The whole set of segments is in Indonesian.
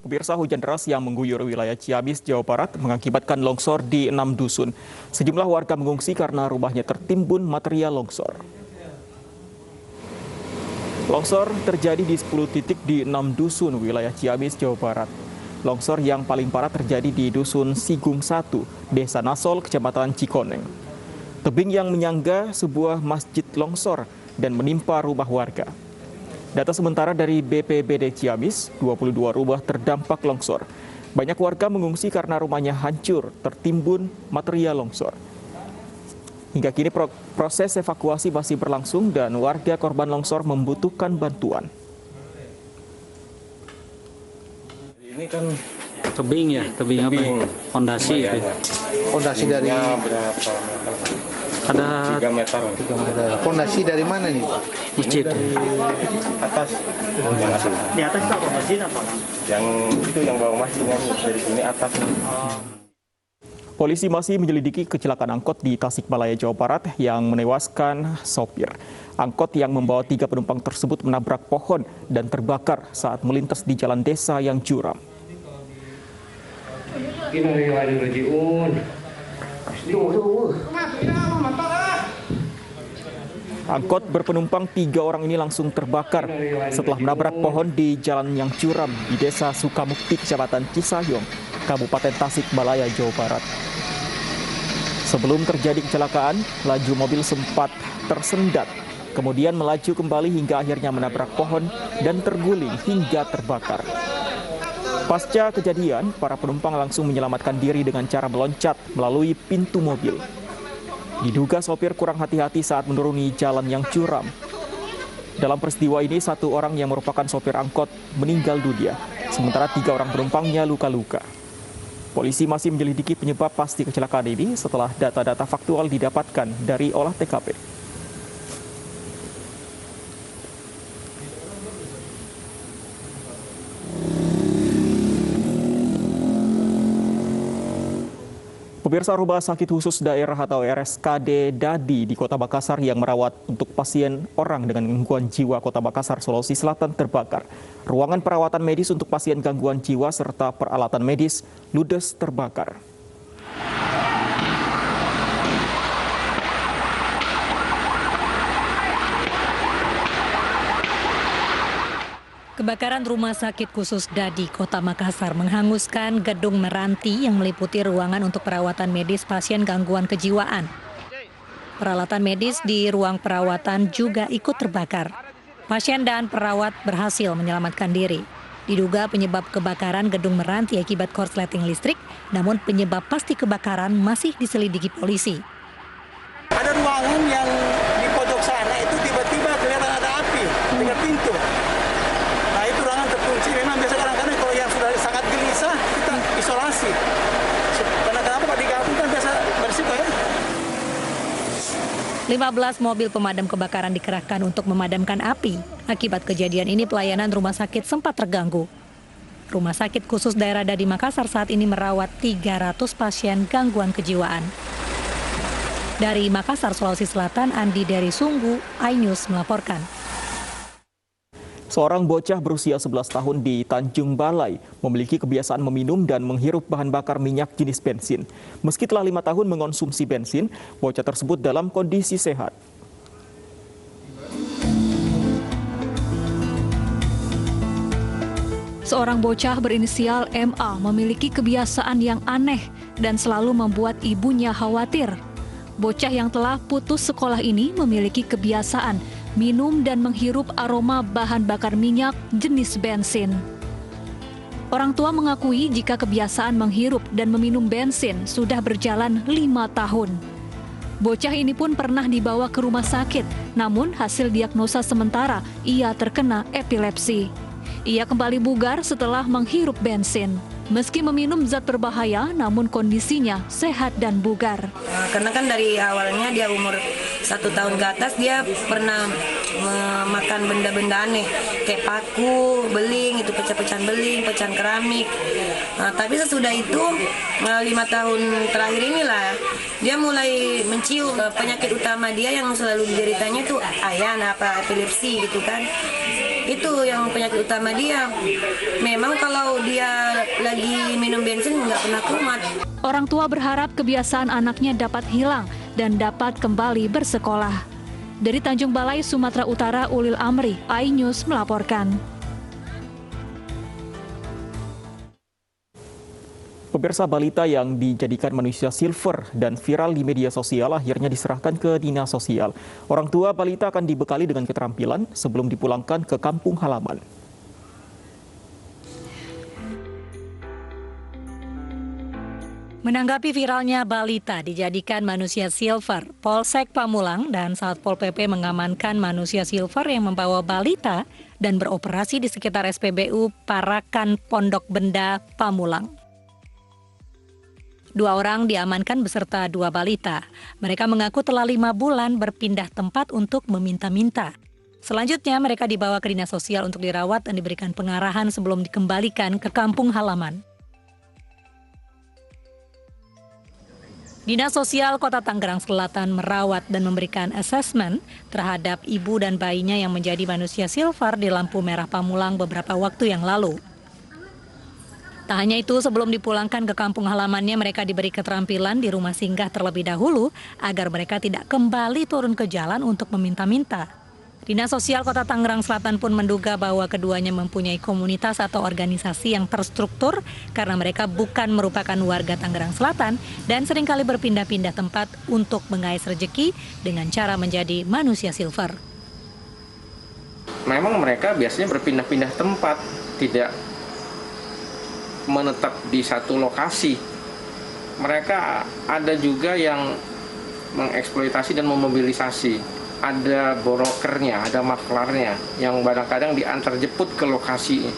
Pemirsa, hujan deras yang mengguyur wilayah Ciamis, Jawa Barat mengakibatkan longsor di 6 dusun. Sejumlah warga mengungsi karena rumahnya tertimbun material longsor. Longsor terjadi di 10 titik di 6 dusun wilayah Ciamis, Jawa Barat. Longsor yang paling parah terjadi di Dusun Sigung 1, Desa Nasol, Kecamatan Cikoneng. Tebing yang menyangga sebuah masjid longsor dan menimpa rumah warga. Data sementara dari BPBD Ciamis, 22 rumah terdampak longsor. Banyak warga mengungsi karena rumahnya hancur, tertimbun material longsor. Hingga kini proses evakuasi masih berlangsung dan warga korban longsor membutuhkan bantuan. Ini kan tebing ya, tebing apa? Fondasi itu. fondasi dari berapa? Ada 3 meter. fondasi dari mana nih? masjid. Atas. Di atas itu apa masjid apa? Yang itu yang bawah masjidnya dari sini atas. Polisi masih menyelidiki kecelakaan angkot di Tasikmalaya, Jawa Barat yang menewaskan sopir. Angkot yang membawa 3 penumpang tersebut menabrak pohon dan terbakar saat melintas di jalan desa yang curam. Angkot berpenumpang 3 orang ini langsung terbakar setelah menabrak pohon di jalan yang curam di Desa Sukamukti, Kecamatan Cisayong, Kabupaten Tasikmalaya, Jawa Barat. Sebelum terjadi kecelakaan, laju mobil sempat tersendat, kemudian melaju kembali hingga akhirnya menabrak pohon dan terguling hingga terbakar. Pasca kejadian, para penumpang langsung menyelamatkan diri dengan cara meloncat melalui pintu mobil. Diduga sopir kurang hati-hati saat menuruni jalan yang curam. Dalam peristiwa ini, 1 orang yang merupakan sopir angkot meninggal dunia, sementara 3 orang penumpangnya luka-luka. Polisi masih menyelidiki penyebab pasti kecelakaan ini setelah data-data faktual didapatkan dari olah TKP. Pemirsa, Rumah Sakit Khusus Daerah atau RSKD Dadi di Kota Makassar yang merawat untuk pasien orang dengan gangguan jiwa Kota Makassar, Sulawesi Selatan terbakar. Ruangan perawatan medis untuk pasien gangguan jiwa serta peralatan medis ludes terbakar. Kebakaran Rumah Sakit Khusus Dadi, Kota Makassar menghanguskan gedung meranti yang meliputi ruangan untuk perawatan medis pasien gangguan kejiwaan. Peralatan medis di ruang perawatan juga ikut terbakar. Pasien dan perawat berhasil menyelamatkan diri. Diduga penyebab kebakaran gedung meranti akibat korsleting listrik, namun penyebab pasti kebakaran masih diselidiki polisi. Ada ruangan yang di pojok sana itu tiba-tiba kelihatan ada api dengan pintu. Nah itu ruangan terkunci. Memang biasa kadang-kadang kalau yang sudah sangat gelisah kita isolasi. Karena kenapa Pak digabung kan biasa berisiko ya. 15 mobil pemadam kebakaran dikerahkan untuk memadamkan api. Akibat kejadian ini pelayanan rumah sakit sempat terganggu. Rumah Sakit Khusus Daerah Dadi Makassar saat ini merawat 300 pasien gangguan kejiwaan. Dari Makassar, Sulawesi Selatan, Andi dari Sunggu, iNews melaporkan. Seorang bocah berusia 11 tahun di Tanjung Balai memiliki kebiasaan meminum dan menghirup bahan bakar minyak jenis bensin. Meski telah 5 tahun mengonsumsi bensin, bocah tersebut dalam kondisi sehat. Seorang bocah berinisial MA memiliki kebiasaan yang aneh dan selalu membuat ibunya khawatir. Bocah yang telah putus sekolah ini memiliki kebiasaan minum dan menghirup aroma bahan bakar minyak jenis bensin. Orang tua mengakui jika kebiasaan menghirup dan meminum bensin sudah berjalan 5 tahun. Bocah ini pun pernah dibawa ke rumah sakit, namun hasil diagnosa sementara ia terkena epilepsi. Ia kembali bugar setelah menghirup bensin. Meski meminum zat berbahaya, namun kondisinya sehat dan bugar. Karena kan dari awalnya dia umur 1 tahun ke atas dia pernah makan benda-benda aneh kayak paku, beling, itu pecahan beling, pecahan keramik. Tapi sesudah itu 5 tahun terakhir inilah dia mulai mencium penyakit utama dia yang selalu dideritanya itu ayan apa epilepsi gitu kan. Itu itu yang penyakit utama dia. Memang kalau dia lagi minum bensin nggak pernah kumat. Orang tua berharap kebiasaan anaknya dapat hilang dan dapat kembali bersekolah. Dari Tanjung Balai, Sumatera Utara, Ulil Amri, iNews melaporkan. Pemirsa, balita yang dijadikan manusia silver dan viral di media sosial akhirnya diserahkan ke Dinas Sosial. Orang tua balita akan dibekali dengan keterampilan sebelum dipulangkan ke kampung halaman. Menanggapi viralnya balita dijadikan manusia silver, Polsek Pamulang dan Satpol PP mengamankan manusia silver yang membawa balita dan beroperasi di sekitar SPBU Parakan Pondok Benda, Pamulang. 2 orang diamankan beserta 2 balita. Mereka mengaku telah 5 bulan berpindah tempat untuk meminta-minta. Selanjutnya mereka dibawa ke Dinas Sosial untuk dirawat dan diberikan pengarahan sebelum dikembalikan ke kampung halaman. Dinas Sosial Kota Tangerang Selatan merawat dan memberikan asesmen terhadap ibu dan bayinya yang menjadi manusia silver di lampu merah Pamulang beberapa waktu yang lalu. Tak hanya itu, sebelum dipulangkan ke kampung halamannya, mereka diberi keterampilan di rumah singgah terlebih dahulu agar mereka tidak kembali turun ke jalan untuk meminta-minta. Dinas Sosial Kota Tangerang Selatan pun menduga bahwa keduanya mempunyai komunitas atau organisasi yang terstruktur karena mereka bukan merupakan warga Tangerang Selatan dan seringkali berpindah-pindah tempat untuk mengais rezeki dengan cara menjadi manusia silver. Memang mereka biasanya berpindah-pindah tempat, tidak menetap di satu lokasi. Mereka ada juga yang mengeksploitasi dan memobilisasi. Ada brokernya, ada maklarnya yang kadang-kadang diantar jemput ke lokasi.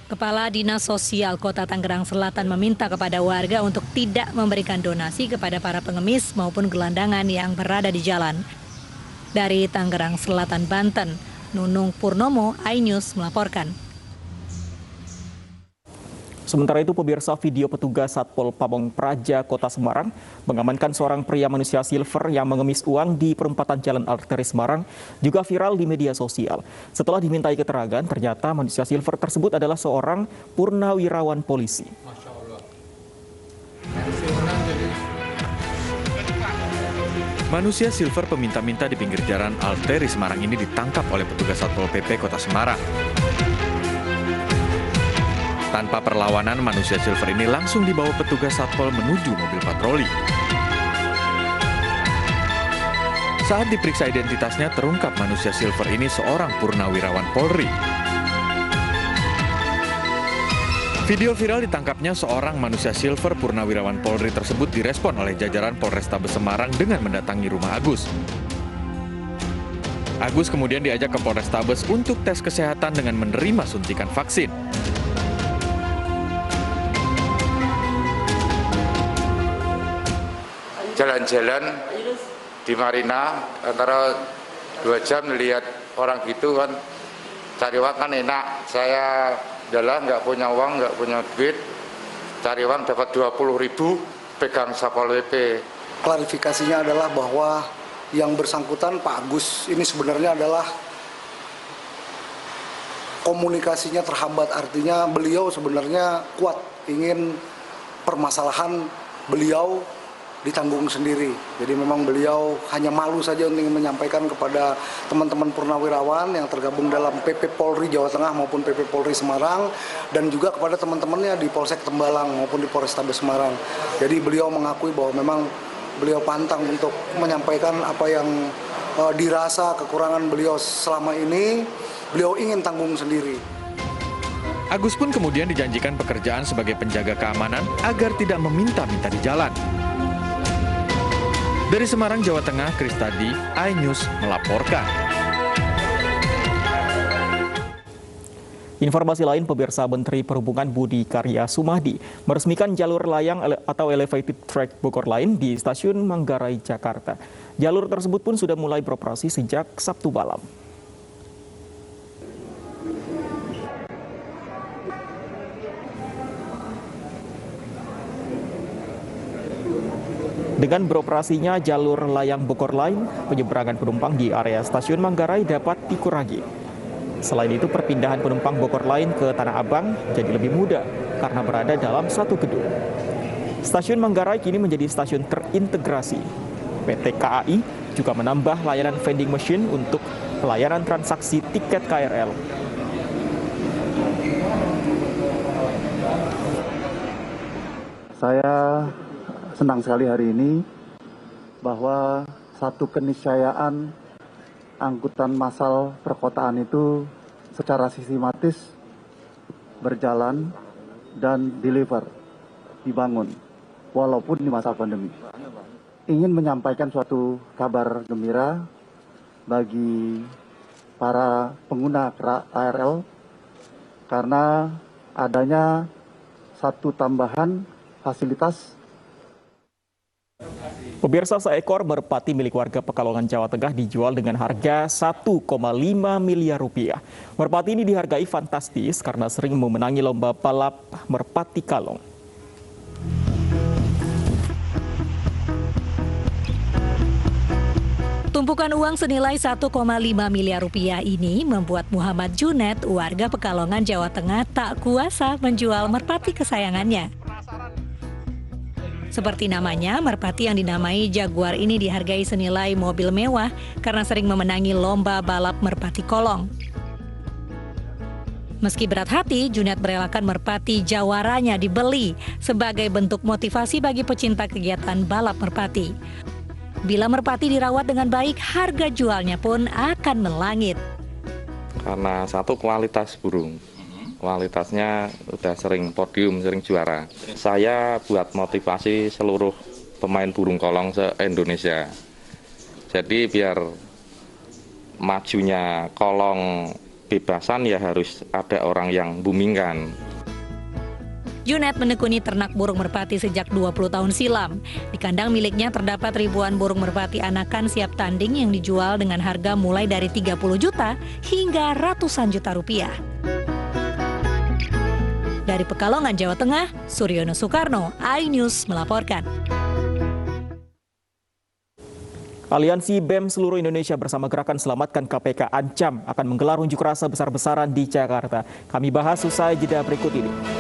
Kepala Dinas Sosial Kota Tangerang Selatan meminta kepada warga untuk tidak memberikan donasi kepada para pengemis maupun gelandangan yang berada di jalan. Dari Tangerang Selatan, Banten, Nunung Purnomo, iNews melaporkan. Sementara itu, pemirsa, video petugas Satpol Pamong Praja Kota Semarang mengamankan seorang pria manusia silver yang mengemis uang di perempatan Jalan Arteri Semarang juga viral di media sosial. Setelah dimintai keterangan, ternyata manusia silver tersebut adalah seorang purnawirawan polisi. Manusia silver peminta-minta di pinggir jalan Arteri Semarang ini ditangkap oleh petugas Satpol PP Kota Semarang. Tanpa perlawanan, manusia silver ini langsung dibawa petugas Satpol menuju mobil patroli. Saat diperiksa identitasnya, terungkap manusia silver ini seorang purnawirawan Polri. Video viral ditangkapnya seorang manusia silver purnawirawan Polri tersebut direspon oleh jajaran Polrestabes Semarang dengan mendatangi rumah Agus. Agus kemudian diajak ke Polrestabes untuk tes kesehatan dengan menerima suntikan vaksin. Jalan-jalan di Marina antara 2 jam lihat orang gitu kan, cari uang kan enak. Saya adalah nggak punya uang, nggak punya duit, cari uang dapat 20.000, pegang Satpol PP. Klarifikasinya adalah bahwa yang bersangkutan Pak Agus ini sebenarnya adalah komunikasinya terhambat, artinya beliau sebenarnya kuat ingin permasalahan beliau ditanggung sendiri. Jadi memang beliau hanya malu saja untuk menyampaikan kepada teman-teman purnawirawan yang tergabung dalam PP Polri Jawa Tengah maupun PP Polri Semarang dan juga kepada teman-temannya di Polsek Tembalang maupun di Polrestabes Semarang. Jadi beliau mengakui bahwa memang beliau pantang untuk menyampaikan apa yang dirasa kekurangan beliau selama ini, beliau ingin tanggung sendiri. Agus pun kemudian dijanjikan pekerjaan sebagai penjaga keamanan agar tidak meminta-minta di jalan. Dari Semarang, Jawa Tengah, Kristadi, iNews melaporkan. Informasi lain, pemirsa, Menteri Perhubungan Budi Karya Sumadi meresmikan jalur layang atau elevated track Bogor Line di Stasiun Manggarai, Jakarta. Jalur tersebut pun sudah mulai beroperasi sejak Sabtu malam. Dengan beroperasinya jalur layang Bogor Line, penyeberangan penumpang di area Stasiun Manggarai dapat dikurangi. Selain itu, perpindahan penumpang Bogor lain ke Tanah Abang jadi lebih mudah karena berada dalam satu gedung. Stasiun Manggarai kini menjadi stasiun terintegrasi. PT KAI juga menambah layanan vending machine untuk pelayanan transaksi tiket KRL. Saya senang sekali hari ini bahwa satu keniscayaan angkutan massal perkotaan itu secara sistematis berjalan dan dibangun walaupun di masa pandemi. Ingin menyampaikan suatu kabar gembira bagi para pengguna KRL karena adanya satu tambahan fasilitas. Pemirsa, seekor merpati milik warga Pekalongan, Jawa Tengah dijual dengan harga 1,5 miliar rupiah. Merpati ini dihargai fantastis karena sering memenangi lomba balap merpati kalong. Tumpukan uang senilai 1,5 miliar rupiah ini membuat Muhammad Junet, warga Pekalongan, Jawa Tengah, tak kuasa menjual merpati kesayangannya. Seperti namanya, merpati yang dinamai Jaguar ini dihargai senilai mobil mewah karena sering memenangi lomba balap merpati kolong. Meski berat hati, Junet merelakan merpati jawaranya dibeli sebagai bentuk motivasi bagi pecinta kegiatan balap merpati. Bila merpati dirawat dengan baik, harga jualnya pun akan melangit. Karena satu, kualitas burung. Kualitasnya udah sering podium, sering juara. Saya buat motivasi seluruh pemain burung kolong se-Indonesia. Jadi biar majunya kolong bebasan ya harus ada orang yang boomingkan. Junet menekuni ternak burung merpati sejak 20 tahun silam. Di kandang miliknya terdapat ribuan burung merpati anakan siap tanding yang dijual dengan harga mulai dari 30 juta hingga ratusan juta rupiah. Dari Pekalongan, Jawa Tengah, Suryono Soekarno, iNews melaporkan. Aliansi BEM seluruh Indonesia bersama Gerakan Selamatkan KPK Ancam akan menggelar unjuk rasa besar-besaran di Jakarta. Kami bahas usai jeda berikut ini.